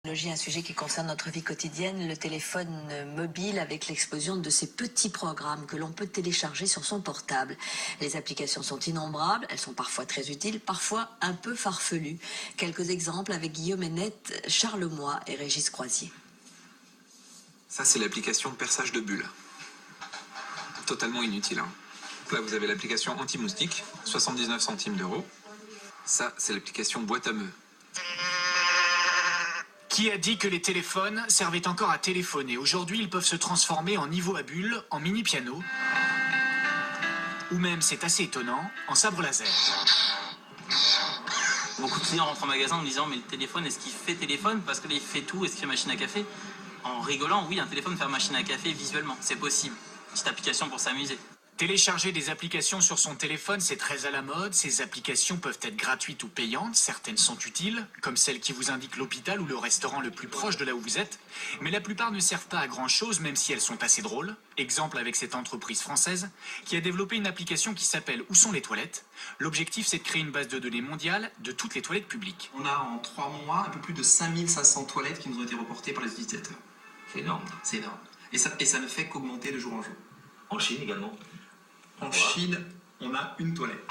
Un sujet qui concerne notre vie quotidienne, le téléphone mobile avec l'explosion de ces petits programmes que l'on peut télécharger sur son portable. Les applications sont innombrables, elles sont parfois très utiles, parfois un peu farfelues. Quelques exemples avec Guillaume Hénette, Charles Moy et Régis Croisier. Ça, c'est l'application perçage de bulles. Totalement inutile. Hein. Là, vous avez l'application anti-moustique, 79 centimes d'euros. Ça, c'est l'application boîte à meux. Qui a dit que les téléphones servaient encore à téléphoner? Aujourd'hui, ils peuvent se transformer en niveau à bulles, en mini-piano, ou même, c'est assez étonnant, en sabre laser. Beaucoup de clients rentrent en magasin en me disant « Mais le téléphone, est-ce qu'il fait téléphone? Parce que là, il fait tout, est-ce qu'il fait machine à café ?» En rigolant, oui, un téléphone fait machine à café visuellement, c'est possible. Petite application pour s'amuser. Télécharger des applications sur son téléphone, c'est très à la mode. Ces applications peuvent être gratuites ou payantes. Certaines sont utiles, comme celle qui vous indique l'hôpital ou le restaurant le plus proche de là où vous êtes. Mais la plupart ne servent pas à grand-chose, même si elles sont assez drôles. Exemple avec cette entreprise française qui a développé une application qui s'appelle « Où sont les toilettes ?» L'objectif, c'est de créer une base de données mondiale de toutes les toilettes publiques. On a en 3 mois un peu plus de 5500 toilettes qui nous ont été reportées par les utilisateurs. C'est énorme. C'est énorme. Et ça ne fait qu'augmenter de jour en jour. En Chine également. En Chine, on a une toilette.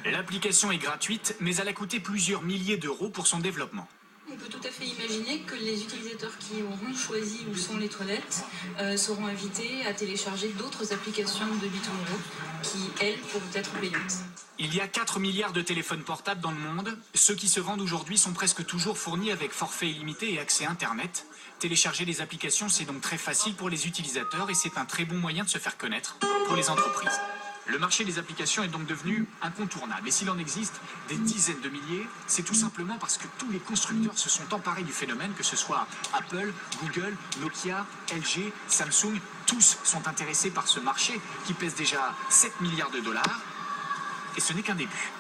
L'application est gratuite, mais elle a coûté plusieurs milliers d'euros pour son développement. On peut tout à fait imaginer que les utilisateurs qui auront choisi où sont les toilettes seront invités à télécharger d'autres applications de B2B qui, elles, pourront être payantes. Il y a 4 milliards de téléphones portables dans le monde. Ceux qui se vendent aujourd'hui sont presque toujours fournis avec forfait illimité et accès Internet. Télécharger les applications, c'est donc très facile pour les utilisateurs et c'est un très bon moyen de se faire connaître pour les entreprises. Le marché des applications est donc devenu incontournable. Et s'il en existe des dizaines de milliers, c'est tout simplement parce que tous les constructeurs se sont emparés du phénomène, que ce soit Apple, Google, Nokia, LG, Samsung. Tous sont intéressés par ce marché qui pèse déjà 7 milliards de dollars. Et ce n'est qu'un début.